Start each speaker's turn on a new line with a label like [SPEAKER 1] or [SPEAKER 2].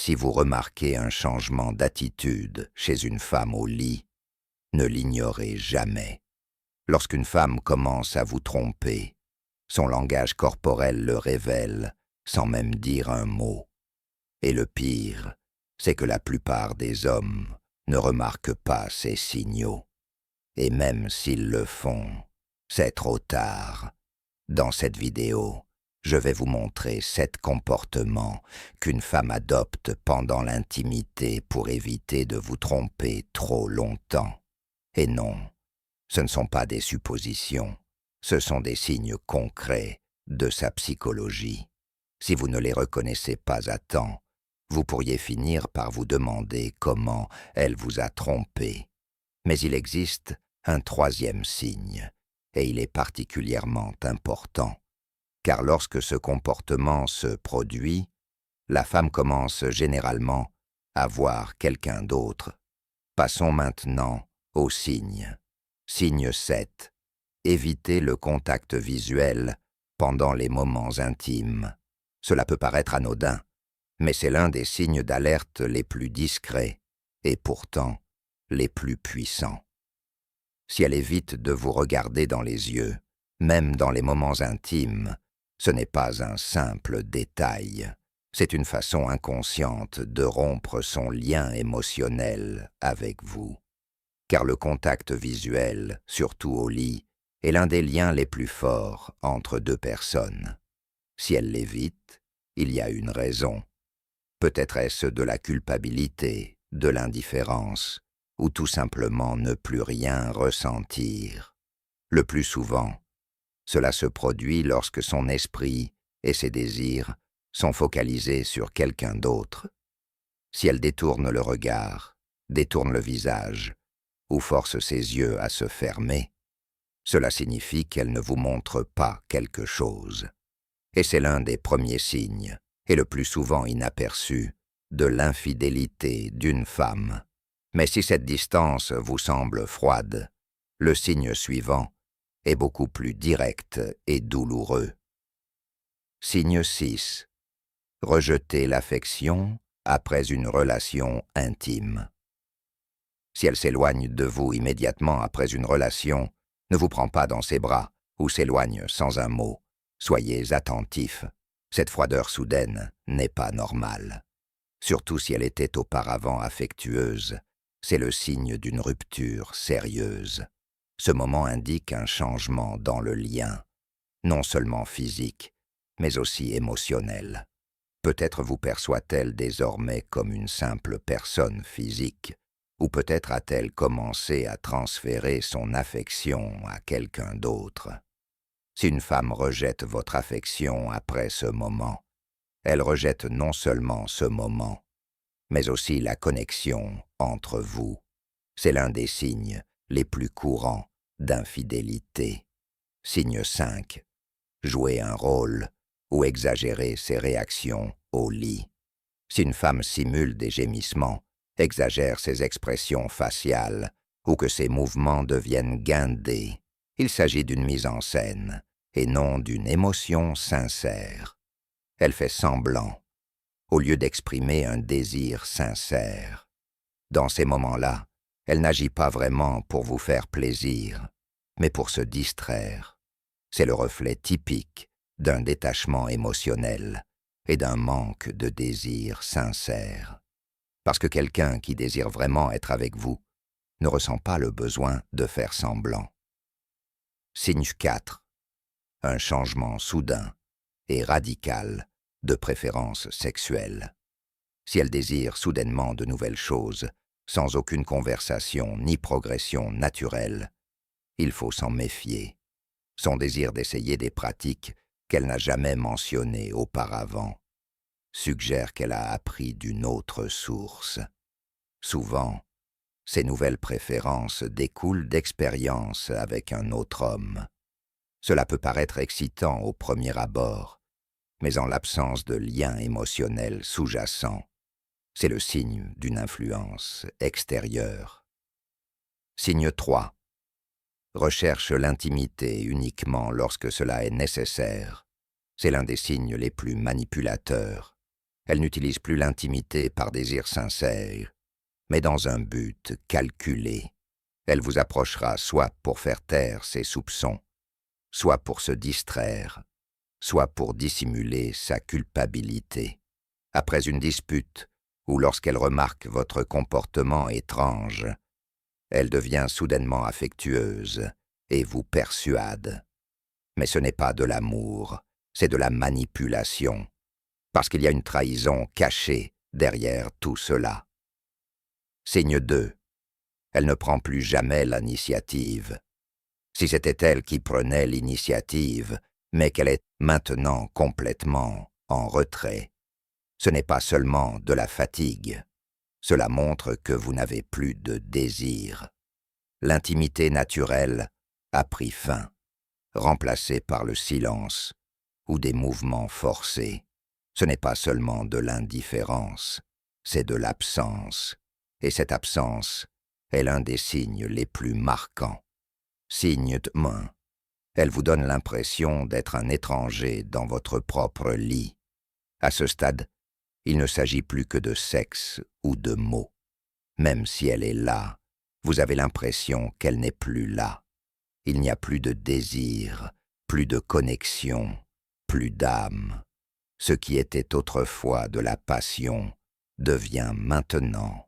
[SPEAKER 1] Si vous remarquez un changement d'attitude chez une femme au lit, ne l'ignorez jamais. Lorsqu'une femme commence à vous tromper, son langage corporel le révèle sans même dire un mot. Et le pire, c'est que la plupart des hommes ne remarquent pas ces signaux. Et même s'ils le font, c'est trop tard. Dans cette vidéo, je vais vous montrer 7 comportements qu'une femme adopte pendant l'intimité pour éviter de vous tromper trop longtemps. Et non, ce ne sont pas des suppositions, ce sont des signes concrets de sa psychologie. Si vous ne les reconnaissez pas à temps, vous pourriez finir par vous demander comment elle vous a trompé. Mais il existe un 3e signe, et il est particulièrement important, car lorsque ce comportement se produit, la femme commence généralement à voir quelqu'un d'autre. Passons maintenant au signe. Signe 7. Évitez le contact visuel pendant les moments intimes. Cela peut paraître anodin, mais c'est l'un des signes d'alerte les plus discrets et pourtant les plus puissants. Si elle évite de vous regarder dans les yeux, même dans les moments intimes, ce n'est pas un simple détail. C'est une façon inconsciente de rompre son lien émotionnel avec vous. Car le contact visuel, surtout au lit, est l'un des liens les plus forts entre 2 personnes. Si elle l'évite, il y a une raison. Peut-être est-ce de la culpabilité, de l'indifférence, ou tout simplement ne plus rien ressentir. Le plus souvent, cela se produit lorsque son esprit et ses désirs sont focalisés sur quelqu'un d'autre. Si elle détourne le regard, détourne le visage, ou force ses yeux à se fermer, cela signifie qu'elle ne vous montre pas quelque chose. Et c'est l'un des premiers signes, et le plus souvent inaperçu, de l'infidélité d'une femme. Mais si cette distance vous semble froide, le signe suivant est beaucoup plus direct et douloureux. Signe 6. Rejetez l'affection après une relation intime. Si elle s'éloigne de vous immédiatement après une relation, ne vous prend pas dans ses bras ou s'éloigne sans un mot, soyez attentif. Cette froideur soudaine n'est pas normale. Surtout si elle était auparavant affectueuse, c'est le signe d'une rupture sérieuse. Ce moment indique un changement dans le lien, non seulement physique, mais aussi émotionnel. Peut-être vous perçoit-elle désormais comme une simple personne physique, ou peut-être a-t-elle commencé à transférer son affection à quelqu'un d'autre. Si une femme rejette votre affection après ce moment, elle rejette non seulement ce moment, mais aussi la connexion entre vous. C'est l'un des signes les plus courants d'infidélité. Signe 5. Jouer un rôle ou exagérer ses réactions au lit. Si une femme simule des gémissements, exagère ses expressions faciales ou que ses mouvements deviennent guindés, il s'agit d'une mise en scène et non d'une émotion sincère. Elle fait semblant, au lieu d'exprimer un désir sincère. Dans ces moments-là, elle n'agit pas vraiment pour vous faire plaisir, mais pour se distraire. C'est le reflet typique d'un détachement émotionnel et d'un manque de désir sincère. Parce que quelqu'un qui désire vraiment être avec vous ne ressent pas le besoin de faire semblant. Signe 4. Un changement soudain et radical de préférence sexuelle. Si elle désire soudainement de nouvelles choses, sans aucune conversation ni progression naturelle, il faut s'en méfier. Son désir d'essayer des pratiques qu'elle n'a jamais mentionnées auparavant suggère qu'elle a appris d'une autre source. Souvent, ces nouvelles préférences découlent d'expériences avec un autre homme. Cela peut paraître excitant au premier abord, mais en l'absence de lien émotionnel sous-jacent, c'est le signe d'une influence extérieure. Signe 3. Recherche l'intimité uniquement lorsque cela est nécessaire. C'est l'un des signes les plus manipulateurs. Elle n'utilise plus l'intimité par désir sincère, mais dans un but calculé. Elle vous approchera soit pour faire taire ses soupçons, soit pour se distraire, soit pour dissimuler sa culpabilité. Après une dispute, ou lorsqu'elle remarque votre comportement étrange, elle devient soudainement affectueuse et vous persuade. Mais ce n'est pas de l'amour, c'est de la manipulation, parce qu'il y a une trahison cachée derrière tout cela. Signe 2. Elle ne prend plus jamais l'initiative. Si c'était elle qui prenait l'initiative, mais qu'elle est maintenant complètement en retrait, ce n'est pas seulement de la fatigue. Cela montre que vous n'avez plus de désir. L'intimité naturelle a pris fin, remplacée par le silence ou des mouvements forcés. Ce n'est pas seulement de l'indifférence, c'est de l'absence. Et cette absence est l'un des signes les plus marquants. Signe de main. Elle vous donne l'impression d'être un étranger dans votre propre lit. À ce stade, il ne s'agit plus que de sexe ou de mots. Même si elle est là, vous avez l'impression qu'elle n'est plus là. Il n'y a plus de désir, plus de connexion, plus d'âme. Ce qui était autrefois de la passion devient maintenant